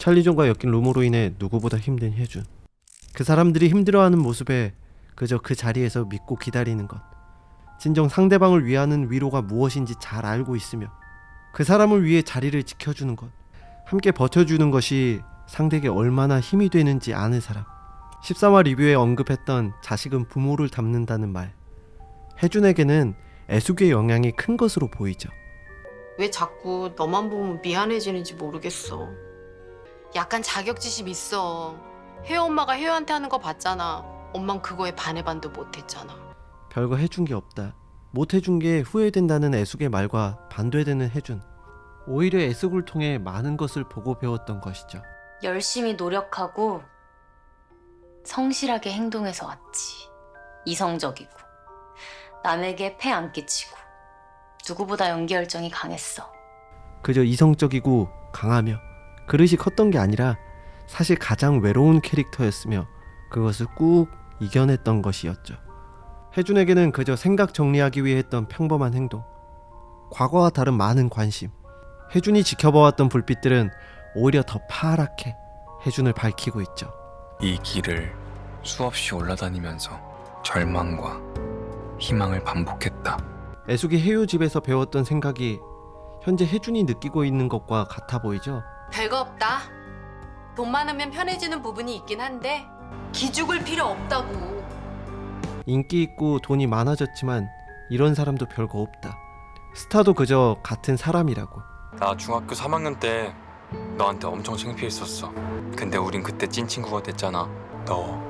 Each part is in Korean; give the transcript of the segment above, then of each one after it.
찰리존과 엮인 루머로 인해 누구보다 힘든 혜준. 그 사람들이 힘들어하는 모습에 그저 그 자리에서 믿고 기다리는 것. 진정 상대방을 위하는 위로가 무엇인지 잘 알고 있으며 그 사람을 위해 자리를 지켜주는 것, 함께 버텨주는 것이 상대에게 얼마나 힘이 되는지 아는 사람. 13화 리뷰에 언급했던 자식은 부모를 닮는다는 말. 혜준에게는 애숙의 영향이 큰 것으로 보이죠. 왜 자꾸 너만 보면 미안해지는지 모르겠어. 약간 자격지심 있어. 혜연 엄마가 혜연한테 하는 거 봤잖아. 엄만 그거에 반의 반도 못했잖아. 별거 해준 게 없다. 못 해준 게 후회된다는 애숙의 말과 반대되는 혜준. 오히려 애숙을 통해 많은 것을 보고 배웠던 것이죠. 열심히 노력하고 성실하게 행동해서 왔지. 이성적이고 남에게 폐 안 끼치고 누구보다 연기 열정이 강했어. 그저 이성적이고 강하며 그릇이 컸던 게 아니라 사실 가장 외로운 캐릭터였으며 그것을 꾹 이겨냈던 것이었죠. 혜준에게는 그저 생각 정리하기 위해 했던 평범한 행동, 과거와 다른 많은 관심, 혜준이 지켜봐왔던 불빛들은 오히려 더 파랗게 혜준을 밝히고 있죠. 이 길을 수없이 올라다니면서 절망과 희망을 반복했다. 애숙이 혜유 집에서 배웠던 생각이 현재 혜준이 느끼고 있는 것과 같아 보이죠. 별거 없다. 돈 많으면 편해지는 부분이 있긴 한데 기죽을 필요 없다고. 인기 있고 돈이 많아졌지만 이런 사람도 별거 없다. 스타도 그저 같은 사람이라고. 나 중학교 3학년 때 너한테 엄청 창피했었어. 근데 우린 그때 찐 친구가 됐잖아. 너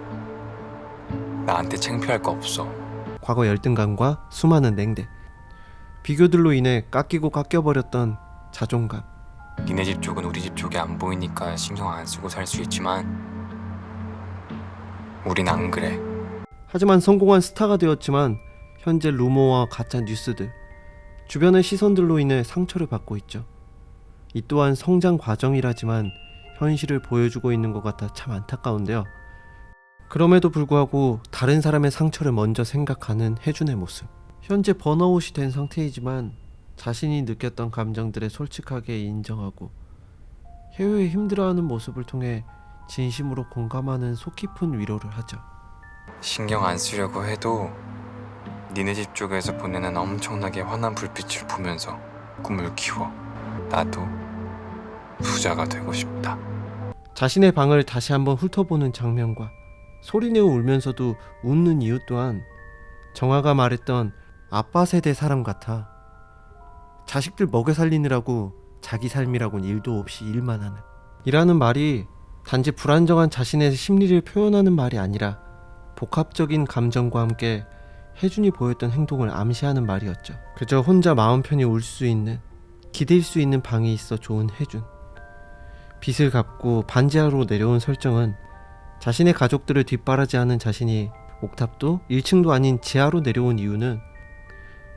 나한테 창피할 거 없어. 과거 열등감과 수많은 냉대, 비교들로 인해 깎이고 깎여버렸던 자존감. 니네 집 쪽은 우리 집 쪽이 안 보이니까 신경 안 쓰고 살 수 있지만 우린 안 그래. 하지만 성공한 스타가 되었지만 현재 루머와 가짜 뉴스들, 주변의 시선들로 인해 상처를 받고 있죠. 이 또한 성장 과정이라지만 현실을 보여주고 있는 것 같아 참 안타까운데요. 그럼에도 불구하고 다른 사람의 상처를 먼저 생각하는 혜준의 모습. 현재 번아웃이 된 상태이지만 자신이 느꼈던 감정들을 솔직하게 인정하고 혜유의 힘들어하는 모습을 통해 진심으로 공감하는 속 깊은 위로를 하죠. 신경 안 쓰려고 해도 니네 집 쪽에서 보내는 엄청나게 환한 불빛을 보면서 꿈을 키워. 나도 부자가 되고 싶다. 자신의 방을 다시 한번 훑어보는 장면과 소리내어 울면서도 웃는 이유 또한 정화가 말했던 아빠 세대 사람 같아. 자식들 먹여 살리느라고 자기 삶이라곤 일도 없이 일만 하는, 이라는 말이 단지 불안정한 자신의 심리를 표현하는 말이 아니라 복합적인 감정과 함께 혜준이 보였던 행동을 암시하는 말이었죠. 그저 혼자 마음 편히 울 수 있는, 기댈 수 있는 방이 있어 좋은 혜준. 빚을 갚고 반지하로 내려온 설정은 자신의 가족들을 뒷바라지하는 자신이 옥탑도 1층도 아닌 지하로 내려온 이유는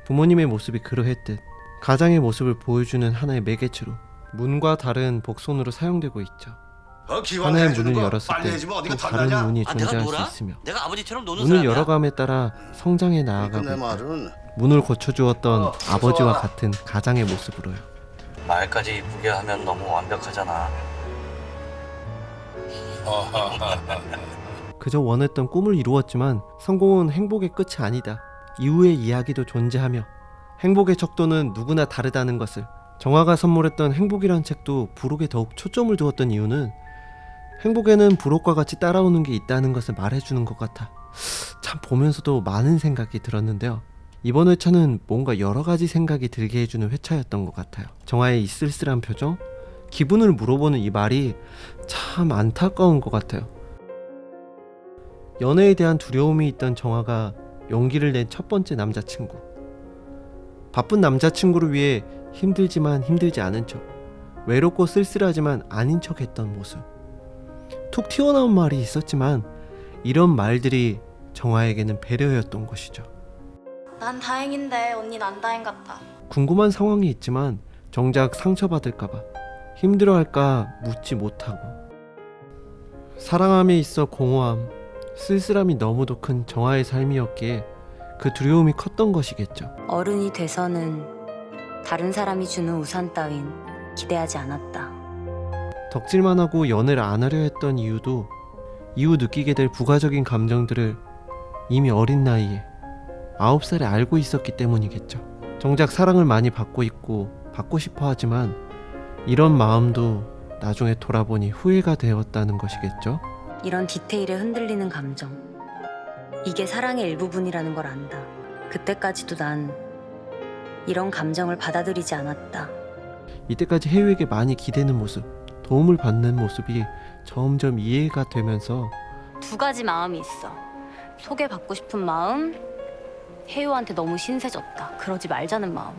부모님의 모습이 그러했듯 가장의 모습을 보여주는 하나의 매개체로 문과 다른 복선으로 사용되고 있죠. 하나의 문을 열었을 때 또 다른 문이 존재할 수 있으며 내가 아버지처럼 노는 문을 사람이야. 열어감에 따라 성장해 나아가고 내 있다. 말은 문을 고쳐주었던 아버지와 같은 가장의 모습으로요. 말까지 이쁘게 하면 너무 완벽하잖아. 그저 원했던 꿈을 이루었지만 성공은 행복의 끝이 아니다. 이후의 이야기도 존재하며 행복의 척도는 누구나 다르다는 것을, 정화가 선물했던 행복이란 책도 부록에 더욱 초점을 두었던 이유는 행복에는 부록과 같이 따라오는 게 있다는 것을 말해주는 것 같아 참 보면서도 많은 생각이 들었는데요. 이번 회차는 뭔가 여러 가지 생각이 들게 해주는 회차였던 것 같아요. 정화의 이 쓸쓸한 표정, 기분을 물어보는 이 말이 참 안타까운 것 같아요. 연애에 대한 두려움이 있던 정화가 용기를 낸 첫 번째 남자친구, 바쁜 남자친구를 위해 힘들지만 힘들지 않은 척, 외롭고 쓸쓸하지만 아닌 척 했던 모습. 툭 튀어나온 말이 있었지만 이런 말들이 정화에게는 배려였던 것이죠. 난 다행인데 언니 난 다행 같아. 궁금한 상황이 있지만 정작 상처받을까봐, 힘들어할까 묻지 못하고, 사랑함에 있어 공허함, 쓸쓸함이 너무도 큰 정화의 삶이었기에 그 두려움이 컸던 것이겠죠. 어른이 돼서는 다른 사람이 주는 우산 따윈 기대하지 않았다. 덕질만 하고 연애를 안 하려 했던 이유도 이후 느끼게 될 부가적인 감정들을 이미 어린 나이에 9살에 알고 있었기 때문이겠죠. 정작 사랑을 많이 받고 있고 받고 싶어 하지만 이런 마음도 나중에 돌아보니 후회가 되었다는 것이겠죠. 이런 디테일에 흔들리는 감정. 이게 사랑의 일부분이라는 걸 안다. 그때까지도 난 이런 감정을 받아들이지 않았다. 이때까지 혜유에게 많이 기대는 모습, 도움을 받는 모습이 점점 이해가 되면서 두 가지 마음이 있어. 소개받고 싶은 마음, 혜유한테 너무 신세졌다. 그러지 말자는 마음.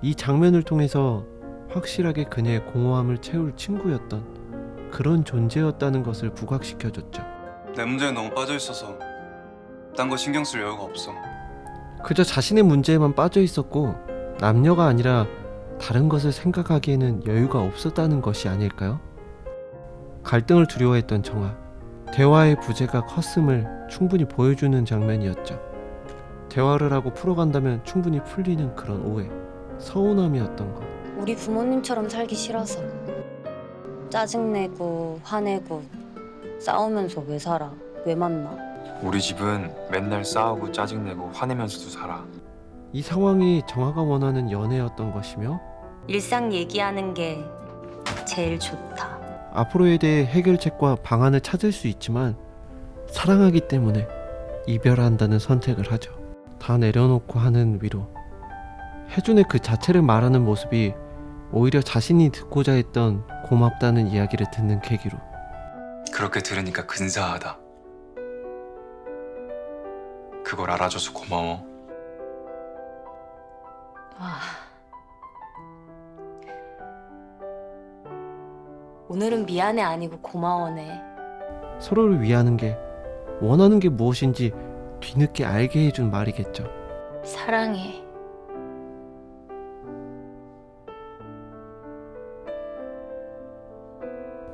이 장면을 통해서 확실하게 그녀의 공허함을 채울 친구였던 그런 존재였다는 것을 부각시켜줬죠. 내 문제에 너무 빠져 있어서 딴 거 신경 쓸 여유가 없어. 그저 자신의 문제에만 빠져 있었고 남녀가 아니라 다른 것을 생각하기에는 여유가 없었다는 것이 아닐까요? 갈등을 두려워했던 정아. 대화의 부재가 컸음을 충분히 보여주는 장면이었죠. 대화를 하고 풀어간다면 충분히 풀리는 그런 오해, 서운함이었던 것. 우리 부모님처럼 살기 싫어서. 짜증내고 화내고 싸우면서 왜 살아? 왜 만나? 우리 집은 맨날 싸우고 짜증내고 화내면서도 살아. 이 상황이 정아가 원하는 연애였던 것이며 일상 얘기하는 게 제일 좋다. 앞으로에 대해 해결책과 방안을 찾을 수 있지만 사랑하기 때문에 이별한다는 선택을 하죠. 다 내려놓고 하는 위로. 혜준의 그 자체를 말하는 모습이 오히려 자신이 듣고자 했던 고맙다는 이야기를 듣는 계기로. 그렇게 들으니까 근사하다. 그걸 알아줘서 고마워. 아... 오늘은 미안해 아니고 고마워네. 서로를 위하는 게 원하는 게 무엇인지 뒤늦게 알게 해준 말이겠죠. 사랑해.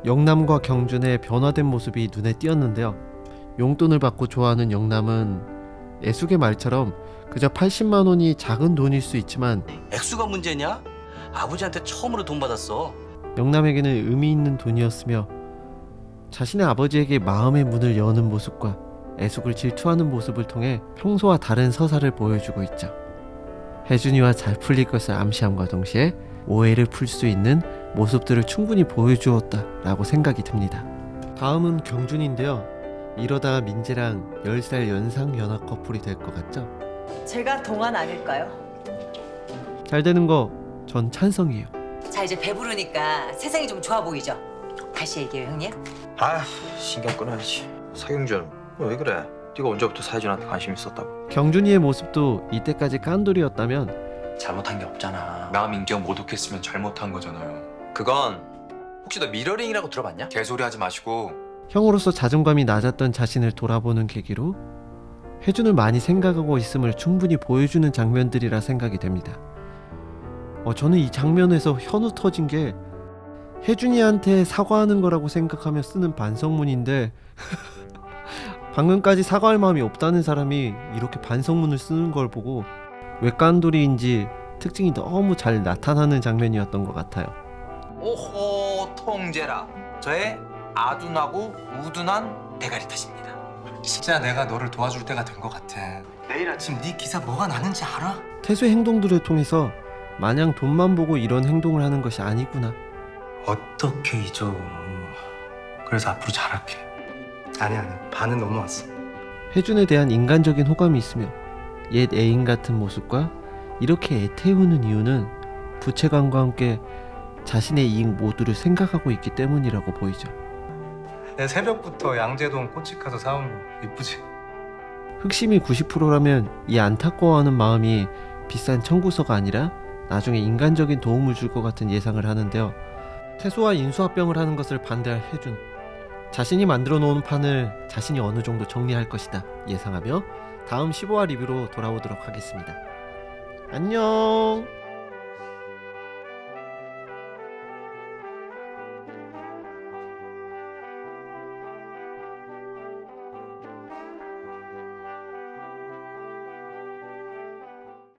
영남과 경준의 변화된 모습이 눈에 띄었는데요. 용돈을 받고 좋아하는 영남은 애숙의 말처럼 그저 80만 원이 작은 돈일 수 있지만 액수가 문제냐? 아버지한테 처음으로 돈 받았어. 영남에게는 의미 있는 돈이었으며 자신의 아버지에게 마음의 문을 여는 모습과 애숙을 질투하는 모습을 통해 평소와 다른 서사를 보여주고 있죠. 혜준이와 잘 풀릴 것을 암시함과 동시에 오해를 풀 수 있는 모습들을 충분히 보여주었다라고 생각이 듭니다. 다음은 경준인데요. 이러다가 민재랑 10살 연상 연하 커플이 될 것 같죠? 제가 동안 아닐까요? 잘 되는 거 전 찬성이에요. 자, 이제 배부르니까 세상이 좀 좋아 보이죠? 다시 얘기해요, 형님. 아, 신경 끊어야지. 서경준, 너 왜 그래? 네가 언제부터 사회준한테 관심 있었다고? 경준이의 모습도 이때까지 깐돌이었다면 잘못한 게 없잖아. 남 인격 모독했으면 잘못한 거잖아요. 그건 혹시 너 미러링이라고 들어봤냐? 개소리 하지 마시고. 형으로서 자존감이 낮았던 자신을 돌아보는 계기로 혜준을 많이 생각하고 있음을 충분히 보여주는 장면들이라 생각이 됩니다. 저는 이 장면에서 현우 터진 게 혜준이한테 사과하는 거라고 생각하며 쓰는 반성문인데 방금까지 사과할 마음이 없다는 사람이 이렇게 반성문을 쓰는 걸 보고 왜 깐돌이인지 특징이 너무 잘 나타나는 장면이었던 것 같아요. 오호, 통제라. 저의 아둔하고 우둔한 대가리 탓입니다. 진짜 내가 너를 도와줄 때가 된 것 같아. 내일 아침 네 기사 뭐가 나는지 알아? 태수의 행동들을 통해서 마냥 돈만 보고 이런 행동을 하는 것이 아니구나. 어떻게 잊어? 그래서 앞으로 잘할게. 아니야, 반은 넘어왔어. 혜준에 대한 인간적인 호감이 있으며 옛 애인 같은 모습과 이렇게 애태우는 이유는 부채감과 함께 자신의 이익 모두를 생각하고 있기 때문이라고 보이죠. 내 새벽부터 양재동 꼬치카도 사온 거 이쁘지? 흑심이 90%라면 이 안타까워하는 마음이 비싼 청구서가 아니라 나중에 인간적인 도움을 줄 것 같은 예상을 하는데요. 태수와 인수합병을 하는 것을 반대할 혜준. 자신이 만들어 놓은 판을 자신이 어느 정도 정리할 것이다 예상하며 다음 15화 리뷰로 돌아오도록 하겠습니다. 안녕.